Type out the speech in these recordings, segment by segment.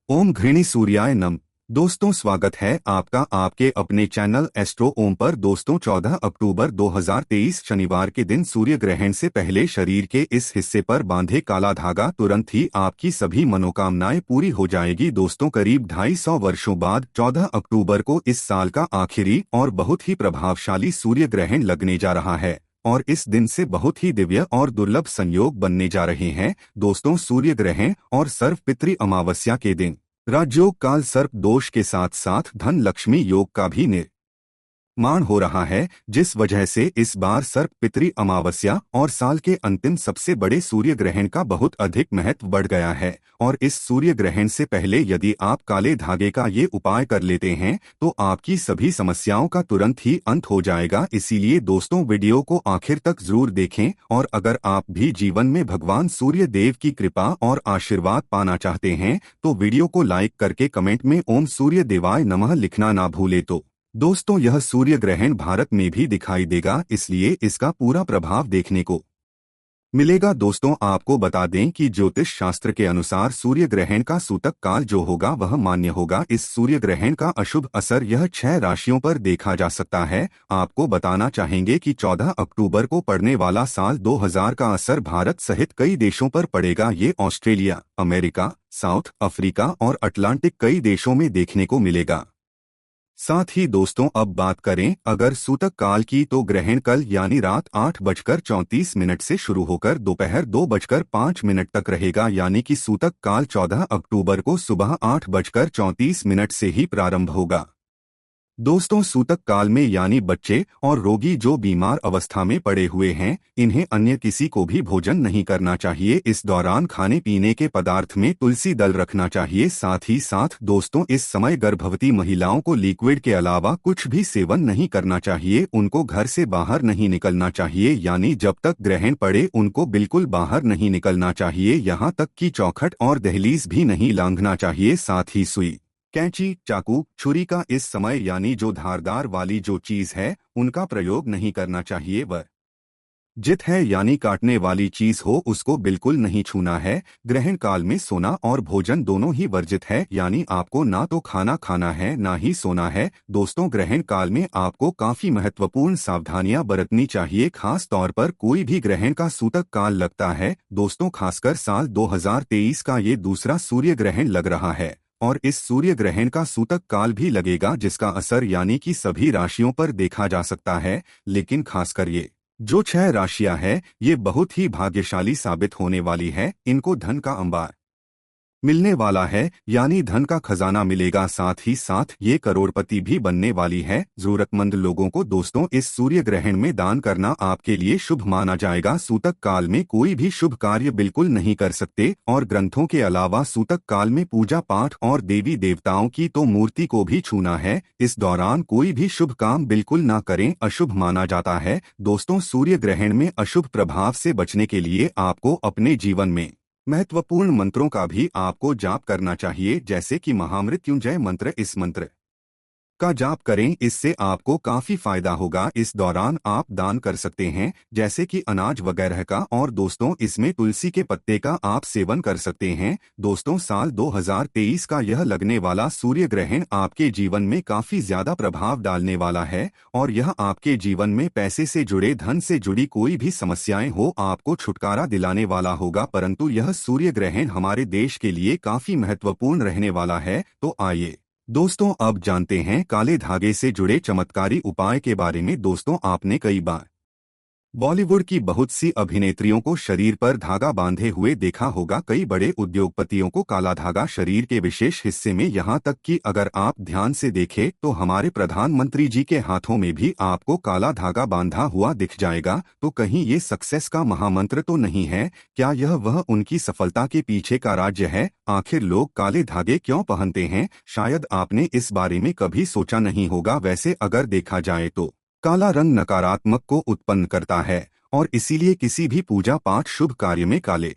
ओम घृणी सूर्याय नम। दोस्तों, स्वागत है आपका आपके अपने चैनल एस्ट्रो ओम पर। दोस्तों, 14 अक्टूबर 2023 शनिवार के दिन सूर्य ग्रहण से पहले शरीर के इस हिस्से पर बांधे काला धागा तुरंत ही आपकी सभी मनोकामनाएं पूरी हो जाएगी। दोस्तों, करीब 250 वर्षों बाद 14 अक्टूबर को इस साल का आखिरी और बहुत ही प्रभावशाली सूर्य ग्रहण लगने जा रहा है और इस दिन से बहुत ही दिव्य और दुर्लभ संयोग बनने जा रहे हैं। दोस्तों, सूर्य ग्रहण और सर्व पितृ अमावस्या के दिन राजयोग काल सर्प दोष के साथ साथ धन लक्ष्मी योग का भी निर्माण हो रहा है, जिस वजह से इस बार सर्प पितृ अमावस्या और साल के अंतिम सबसे बड़े सूर्य ग्रहण का बहुत अधिक महत्व बढ़ गया है। और इस सूर्य ग्रहण से पहले यदि आप काले धागे का ये उपाय कर लेते हैं तो आपकी सभी समस्याओं का तुरंत ही अंत हो जाएगा। इसीलिए दोस्तों, वीडियो को आखिर तक जरूर देखें और अगर आप भी जीवन में भगवान सूर्य देव की कृपा और आशीर्वाद पाना चाहते हैं तो वीडियो को लाइक करके कमेंट में ओम सूर्य देवाय नमः लिखना ना भूले। तो दोस्तों, यह सूर्य ग्रहण भारत में भी दिखाई देगा, इसलिए इसका पूरा प्रभाव देखने को मिलेगा। दोस्तों, आपको बता दें कि ज्योतिष शास्त्र के अनुसार सूर्य ग्रहण का सूतक काल जो होगा वह मान्य होगा। इस सूर्य ग्रहण का अशुभ असर यह 6 राशियों पर देखा जा सकता है। आपको बताना चाहेंगे कि 14 अक्टूबर को पड़ने वाला साल 2000 का असर भारत सहित कई देशों पर पड़ेगा। ये ऑस्ट्रेलिया, अमेरिका, साउथ अफ्रीका और अटलांटिक कई देशों में देखने को मिलेगा। साथ ही दोस्तों, अब बात करें अगर सूतक काल की तो ग्रहण कल यानी रात 8:34 से शुरू होकर दोपहर 2:05 तक रहेगा, यानी कि सूतक काल 14 अक्टूबर को सुबह 8:34 से ही प्रारंभ होगा। दोस्तों, सूतक काल में यानी बच्चे और रोगी जो बीमार अवस्था में पड़े हुए हैं, इन्हें अन्य किसी को भी भोजन नहीं करना चाहिए। इस दौरान खाने पीने के पदार्थ में तुलसी दल रखना चाहिए। साथ ही साथ दोस्तों, इस समय गर्भवती महिलाओं को लिक्विड के अलावा कुछ भी सेवन नहीं करना चाहिए। उनको घर से बाहर नहीं निकलना चाहिए, यानी जब तक ग्रहण पड़े उनको बिल्कुल बाहर नहीं निकलना चाहिए। यहाँ तक कि चौखट और दहलीज भी नहीं लांघना चाहिए। साथ ही सुई, कैंची, चाकू, छुरी का इस समय यानी जो धारदार वाली जो चीज है उनका प्रयोग नहीं करना चाहिए। वर्जित है यानी काटने वाली चीज हो उसको बिल्कुल नहीं छूना है। ग्रहण काल में सोना और भोजन दोनों ही वर्जित है, यानी आपको ना तो खाना खाना है ना ही सोना है। दोस्तों, ग्रहण काल में आपको काफी महत्वपूर्ण सावधानियां बरतनी चाहिए, खास तौर पर कोई भी ग्रहण का सूतक काल लगता है। दोस्तों, खासकर साल 2023 का ये दूसरा सूर्य ग्रहण लग रहा है और इस सूर्य ग्रहण का सूतक काल भी लगेगा, जिसका असर यानी कि सभी राशियों पर देखा जा सकता है। लेकिन खासकर ये जो 6 राशियां हैं ये बहुत ही भाग्यशाली साबित होने वाली है। इनको धन का अंबार मिलने वाला है, यानी धन का खजाना मिलेगा। साथ ही साथ ये करोड़पति भी बनने वाली है। जरूरतमंद लोगों को दोस्तों इस सूर्य ग्रहण में दान करना आपके लिए शुभ माना जाएगा। सूतक काल में कोई भी शुभ कार्य बिल्कुल नहीं कर सकते और ग्रंथों के अलावा सूतक काल में पूजा पाठ और देवी देवताओं की तो मूर्ति को भी छूना है। इस दौरान कोई भी शुभ काम बिल्कुल ना करें, अशुभ माना जाता है। दोस्तों, सूर्य ग्रहण में अशुभ प्रभाव से बचने के लिए आपको अपने जीवन में महत्वपूर्ण मंत्रों का भी आपको जाप करना चाहिए, जैसे कि महामृत्युंजय मंत्र। इस मंत्र का जाप करें, इससे आपको काफी फायदा होगा। इस दौरान आप दान कर सकते हैं जैसे कि अनाज वगैरह का, और दोस्तों इसमें तुलसी के पत्ते का आप सेवन कर सकते हैं। दोस्तों, साल 2023 का यह लगने वाला सूर्य ग्रहण आपके जीवन में काफी ज्यादा प्रभाव डालने वाला है और यह आपके जीवन में पैसे से जुड़े, धन से जुड़ी कोई भी समस्याएं हो आपको छुटकारा दिलाने वाला होगा। परंतु यह सूर्य ग्रहण हमारे देश के लिए काफी महत्वपूर्ण रहने वाला है। तो आइए दोस्तों, अब जानते हैं काले धागे से जुड़े चमत्कारी उपाय के बारे में। दोस्तों, आपने कई बार बॉलीवुड की बहुत सी अभिनेत्रियों को शरीर पर धागा बांधे हुए देखा होगा। कई बड़े उद्योगपतियों को काला धागा शरीर के विशेष हिस्से में, यहाँ तक कि अगर आप ध्यान से देखें तो हमारे प्रधानमंत्री जी के हाथों में भी आपको काला धागा बांधा हुआ दिख जाएगा। तो कहीं ये सक्सेस का महामंत्र तो नहीं है? क्या यह वह उनकी सफलता के पीछे का राज्य है? आखिर लोग काले धागे क्यों पहनते हैं? शायद आपने इस बारे में कभी सोचा नहीं होगा। वैसे अगर देखा जाए तो काला रंग नकारात्मक को उत्पन्न करता है और इसीलिए किसी भी पूजा पाठ शुभ कार्य में काले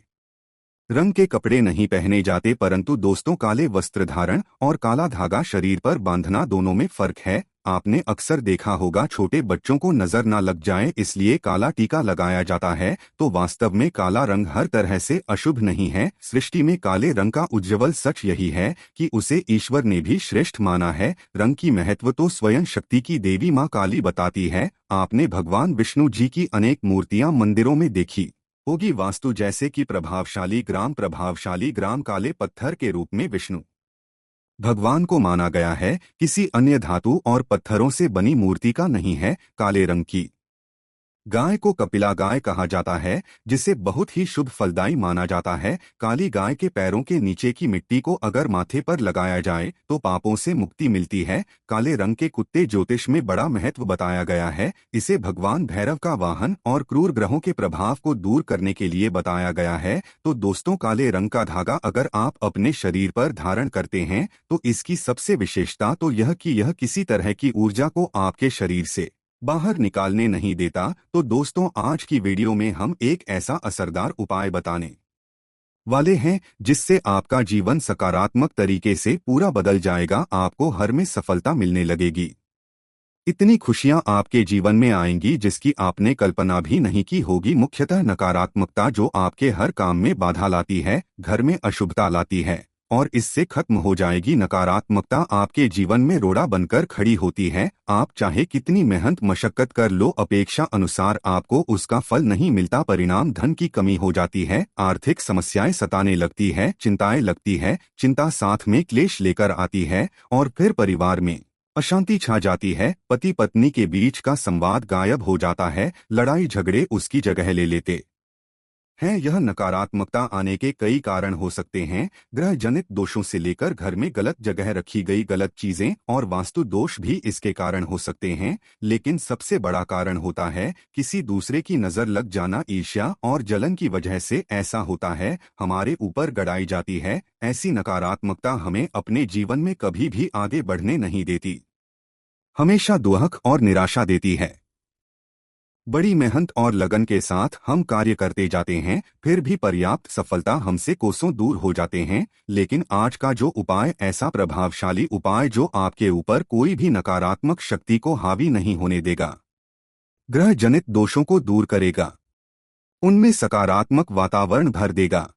रंग के कपड़े नहीं पहने जाते, परंतु दोस्तों काले वस्त्र धारण और काला धागा शरीर पर बांधना दोनों में फर्क है। आपने अक्सर देखा होगा छोटे बच्चों को नजर ना लग जाए इसलिए काला टीका लगाया जाता है, तो वास्तव में काला रंग हर तरह से अशुभ नहीं है। सृष्टि में काले रंग का उज्ज्वल सच यही है कि उसे ईश्वर ने भी श्रेष्ठ माना है। रंग की महत्व तो स्वयं शक्ति की देवी माँ काली बताती है। आपने भगवान विष्णु जी की अनेक मूर्तियां मंदिरों में देखी होगी वास्तु जैसे कि प्रभावशाली ग्राम काले पत्थर के रूप में विष्णु भगवान को माना गया है। किसी अन्य धातु और पत्थरों से बनी मूर्ति का नहीं है। काले रंग की गाय को कपिला गाय कहा जाता है, जिसे बहुत ही शुभ फलदायी माना जाता है। काली गाय के पैरों के नीचे की मिट्टी को अगर माथे पर लगाया जाए तो पापों से मुक्ति मिलती है। काले रंग के कुत्ते ज्योतिष में बड़ा महत्व बताया गया है। इसे भगवान भैरव का वाहन और क्रूर ग्रहों के प्रभाव को दूर करने के लिए बताया गया है। तो दोस्तों काले रंग का धागा अगर आप अपने शरीर पर धारण करते हैं तो इसकी सबसे विशेषता तो यह कि यह किसी तरह की ऊर्जा को आपके शरीर से बाहर निकालने नहीं देता। तो दोस्तों आज की वीडियो में हम एक ऐसा असरदार उपाय बताने वाले हैं जिससे आपका जीवन सकारात्मक तरीके से पूरा बदल जाएगा। आपको हर में सफलता मिलने लगेगी। इतनी खुशियां आपके जीवन में आएंगी जिसकी आपने कल्पना भी नहीं की होगी। मुख्यतः नकारात्मकता जो आपके हर काम में बाधा लाती है, घर में अशुभता लाती है, और इससे खत्म हो जाएगी। नकारात्मकता आपके जीवन में रोड़ा बनकर खड़ी होती है। आप चाहे कितनी मेहनत मशक्कत कर लो, अपेक्षा अनुसार आपको उसका फल नहीं मिलता। परिणाम धन की कमी हो जाती है, आर्थिक समस्याएं सताने लगती है, चिंताएं लगती है, चिंता साथ में क्लेश लेकर आती है और फिर परिवार में अशांति छा जाती है। पति पत्नी के बीच का संवाद गायब हो जाता है, लड़ाई झगड़े उसकी जगह ले लेते हैं। यह नकारात्मकता आने के कई कारण हो सकते हैं। ग्रह जनित दोषों से लेकर घर में गलत जगह रखी गई गलत चीजें और वास्तु दोष भी इसके कारण हो सकते हैं। लेकिन सबसे बड़ा कारण होता है किसी दूसरे की नजर लग जाना। ईर्ष्या और जलन की वजह से ऐसा होता है, हमारे ऊपर गड़ाई जाती है। ऐसी नकारात्मकता हमें अपने जीवन में कभी भी आगे बढ़ने नहीं देती, हमेशा दुख और निराशा देती है। बड़ी मेहनत और लगन के साथ हम कार्य करते जाते हैं, फिर भी पर्याप्त सफलता हमसे कोसों दूर हो जाते हैं। लेकिन आज का जो उपाय ऐसा प्रभावशाली उपाय जो आपके ऊपर कोई भी नकारात्मक शक्ति को हावी नहीं होने देगा, ग्रह जनित दोषों को दूर करेगा, उनमें सकारात्मक वातावरण भर देगा।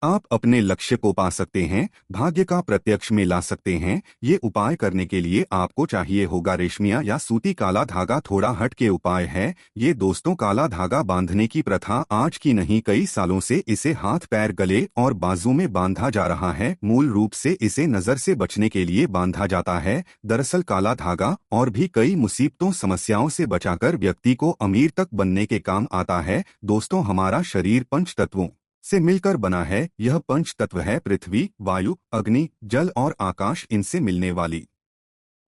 आप अपने लक्ष्य को पा सकते हैं, भाग्य का प्रत्यक्ष में ला सकते हैं। ये उपाय करने के लिए आपको चाहिए होगा रेशमिया या सूती काला धागा। थोड़ा हट के उपाय है ये दोस्तों। काला धागा बांधने की प्रथा आज की नहीं, कई सालों से इसे हाथ पैर गले और बाजू में बांधा जा रहा है। मूल रूप से इसे नजर से बचने के लिए बांधा जाता है। दरअसल काला धागा और भी कई मुसीबतों समस्याओं से बचाकर व्यक्ति को अमीर तक बनने के काम आता है। दोस्तों हमारा शरीर पंच तत्वों से मिलकर बना है। यह पंच तत्व है पृथ्वी, वायु, अग्नि, जल और आकाश। इनसे मिलने वाली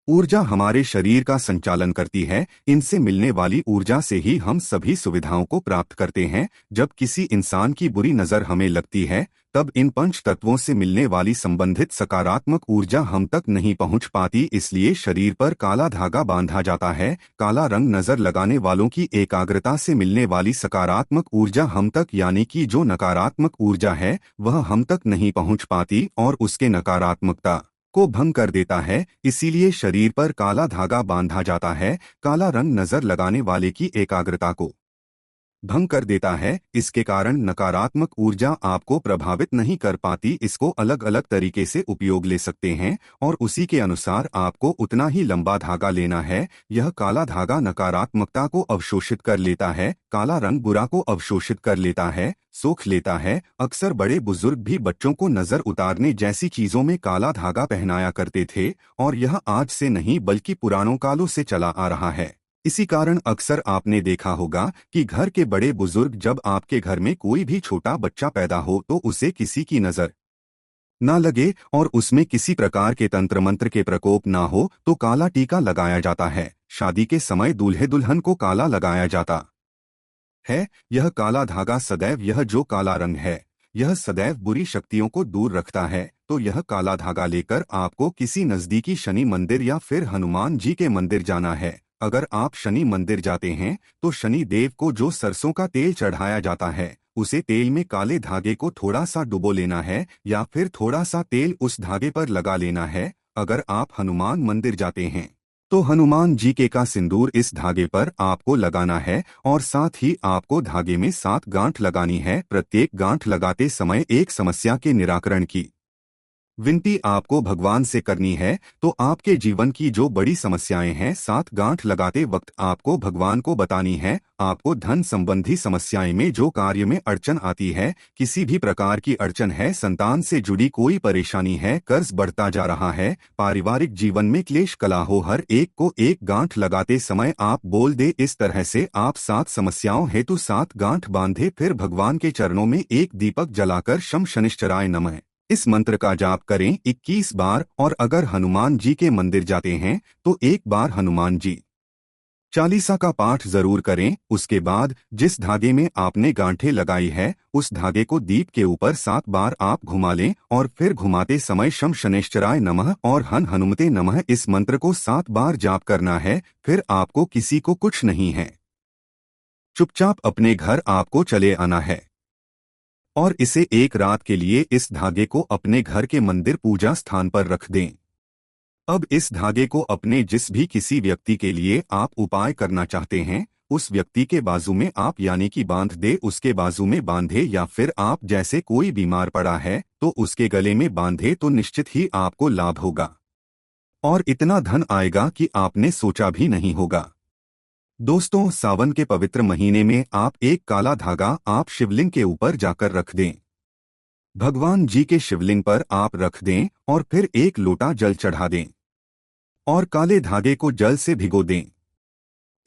ऊर्जा हमारे शरीर का संचालन करती है। इनसे मिलने वाली ऊर्जा से ही हम सभी सुविधाओं को प्राप्त करते हैं। जब किसी इंसान की बुरी नजर हमें लगती है तब इन पंच तत्वों से मिलने वाली संबंधित सकारात्मक ऊर्जा हम तक नहीं पहुंच पाती। इसलिए शरीर पर काला धागा बांधा जाता है। काला रंग नजर लगाने वालों की एकाग्रता से मिलने वाली सकारात्मक ऊर्जा हम तक, यानी कि जो नकारात्मक ऊर्जा है वह हम तक नहीं पहुंच पाती और उसके नकारात्मकता को भंग कर देता है। इसीलिए शरीर पर काला धागा बांधा जाता है। काला रंग नजर लगाने वाले की एकाग्रता को भंग कर देता है। इसके कारण नकारात्मक ऊर्जा आपको प्रभावित नहीं कर पाती। इसको अलग अलग तरीके से उपयोग ले सकते हैं और उसी के अनुसार आपको उतना ही लंबा धागा लेना है। यह काला धागा नकारात्मकता को अवशोषित कर लेता है। काला रंग बुरा को अवशोषित कर लेता है, सोख लेता है। अक्सर बड़े बुजुर्ग भी बच्चों को नजर उतारने जैसी चीजों में काला धागा पहनाया करते थे और यह आज से नहीं बल्कि पुरानों कालों से चला आ रहा है। इसी कारण अक्सर आपने देखा होगा कि घर के बड़े बुजुर्ग जब आपके घर में कोई भी छोटा बच्चा पैदा हो तो उसे किसी की नजर ना लगे और उसमें किसी प्रकार के तंत्र मंत्र के प्रकोप ना हो तो काला टीका लगाया जाता है। शादी के समय दूल्हे दुल्हन को काला लगाया जाता है। यह काला धागा सदैव, यह जो काला रंग है यह सदैव बुरी शक्तियों को दूर रखता है। तो यह काला धागा लेकर आपको किसी नजदीकी शनि मंदिर या फिर हनुमान जी के मंदिर जाना है। अगर आप शनि मंदिर जाते हैं तो शनि देव को जो सरसों का तेल चढ़ाया जाता है उसे तेल में काले धागे को थोड़ा सा डुबो लेना है या फिर थोड़ा सा तेल उस धागे पर लगा लेना है। अगर आप हनुमान मंदिर जाते हैं तो हनुमान जी के का सिंदूर इस धागे पर आपको लगाना है और साथ ही आपको धागे में 7 गांठ लगानी है। प्रत्येक गांठ लगाते समय एक समस्या के निराकरण की विनती आपको भगवान से करनी है। तो आपके जीवन की जो बड़ी समस्याएं हैं 7 गांठ लगाते वक्त आपको भगवान को बतानी है। आपको धन संबंधी समस्याएं में जो कार्य में अड़चन आती है, किसी भी प्रकार की अड़चन है, संतान से जुड़ी कोई परेशानी है, कर्ज बढ़ता जा रहा है, पारिवारिक जीवन में क्लेश कला हो, हर एक को एक गांठ लगाते समय आप बोल दे इस तरह से आप 7 समस्याओं हेतु 7 गांठ बांधे, फिर भगवान के चरणों में एक दीपक जलाकर शम शनिश्चराय नमः इस मंत्र का जाप करें 21 बार। और अगर हनुमान जी के मंदिर जाते हैं तो एक बार हनुमान जी चालीसा का पाठ जरूर करें। उसके बाद जिस धागे में आपने गांठें लगाई है उस धागे को दीप के ऊपर 7 बार आप घुमा लें और फिर घुमाते समय शम शनेश्चराय नमः और हन हनुमते नमः इस मंत्र को 7 बार जाप करना है। फिर आपको किसी को कुछ नहीं है, चुपचाप अपने घर आपको चले आना है और इसे एक रात के लिए इस धागे को अपने घर के मंदिर पूजा स्थान पर रख दें। अब इस धागे को अपने जिस भी किसी व्यक्ति के लिए आप उपाय करना चाहते हैं उस व्यक्ति के बाजू में आप यानी कि बांध दे, उसके बाजू में बांधे या फिर आप जैसे कोई बीमार पड़ा है तो उसके गले में बांधे तो निश्चित ही आपको लाभ होगा और इतना धन आएगा कि आपने सोचा भी नहीं होगा। दोस्तों, सावन के पवित्र महीने में आप एक काला धागा आप शिवलिंग के ऊपर जाकर रख दें, भगवान जी के शिवलिंग पर आप रख दें और फिर एक लोटा जल चढ़ा दें और काले धागे को जल से भिगो दें।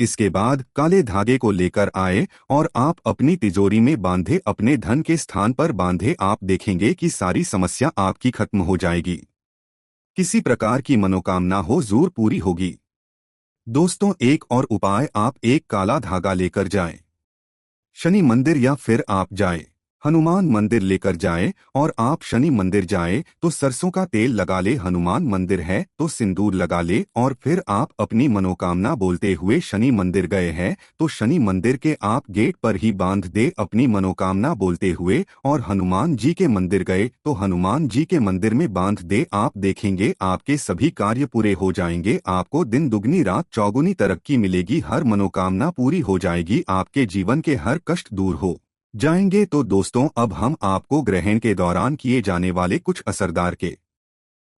इसके बाद काले धागे को लेकर आए और आप अपनी तिजोरी में बांधे, अपने धन के स्थान पर बांधे। आप देखेंगे कि सारी समस्या आपकी खत्म हो जाएगी, किसी प्रकार की मनोकामना हो जरूर पूरी होगी। दोस्तों, एक और उपाय, आप एक काला धागा लेकर जाएं, शनि मंदिर या फिर आप जाएं हनुमान मंदिर लेकर जाएं और आप शनि मंदिर जाएं तो सरसों का तेल लगा ले, हनुमान मंदिर है तो सिंदूर लगा ले और फिर आप अपनी मनोकामना बोलते हुए शनि मंदिर गए हैं तो शनि मंदिर के आप गेट पर ही बांध दे अपनी मनोकामना बोलते हुए। और हनुमान जी के मंदिर गए तो हनुमान जी के मंदिर में बांध दे। आप देखेंगे आपके सभी कार्य पूरे हो जाएंगे, आपको दिन दुगनी रात चौगुनी तरक्की मिलेगी, हर मनोकामना पूरी हो जाएगी, आपके जीवन के हर कष्ट दूर हो जाएंगे। तो दोस्तों, अब हम आपको ग्रहण के दौरान किए जाने वाले कुछ असरदार के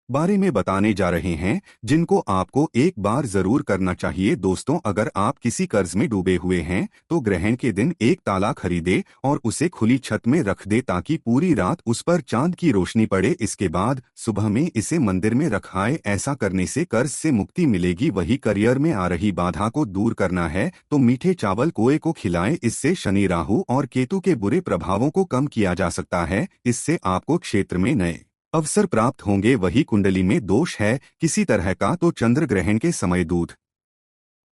बारे में बताने जा रहे हैं जिनको आपको एक बार जरूर करना चाहिए। दोस्तों, अगर आप किसी कर्ज में डूबे हुए हैं तो ग्रहण के दिन एक ताला खरीदे और उसे खुली छत में रख दे ताकि पूरी रात उस पर चांद की रोशनी पड़े। इसके बाद सुबह में इसे मंदिर में रखाए। ऐसा करने से कर्ज से मुक्ति मिलेगी। वही करियर में आ रही बाधा को दूर करना है तो मीठे चावल कोए को खिलाएं, इससे शनि, राहु और केतु के बुरे प्रभावों को कम किया जा सकता है। इससे आपको क्षेत्र में नए अवसर प्राप्त होंगे। वही कुंडली में दोष है किसी तरह का तो चंद्र ग्रहण के समय दूध,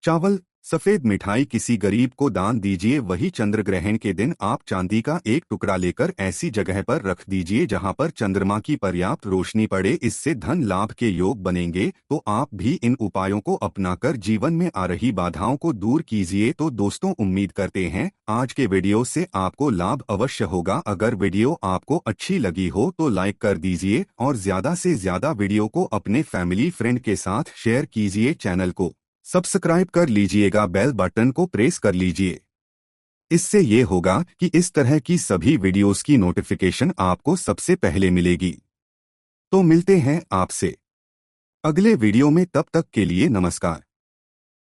चावल, सफेद मिठाई किसी गरीब को दान दीजिए। वही चंद्र ग्रहण के दिन आप चांदी का एक टुकड़ा लेकर ऐसी जगह पर रख दीजिए जहां पर चंद्रमा की पर्याप्त रोशनी पड़े, इससे धन लाभ के योग बनेंगे। तो आप भी इन उपायों को अपनाकर जीवन में आ रही बाधाओं को दूर कीजिए। तो दोस्तों, उम्मीद करते हैं आज के वीडियो से आपको लाभ अवश्य होगा। अगर वीडियो आपको अच्छी लगी हो तो लाइक कर दीजिए और ज्यादा से ज्यादा वीडियो को अपने फैमिली फ्रेंड के साथ शेयर कीजिए। चैनल को सब्सक्राइब कर लीजिएगा, बेल बटन को प्रेस कर लीजिए। इससे ये होगा कि इस तरह की सभी वीडियोस की नोटिफिकेशन आपको सबसे पहले मिलेगी। तो मिलते हैं आपसे अगले वीडियो में, तब तक के लिए नमस्कार।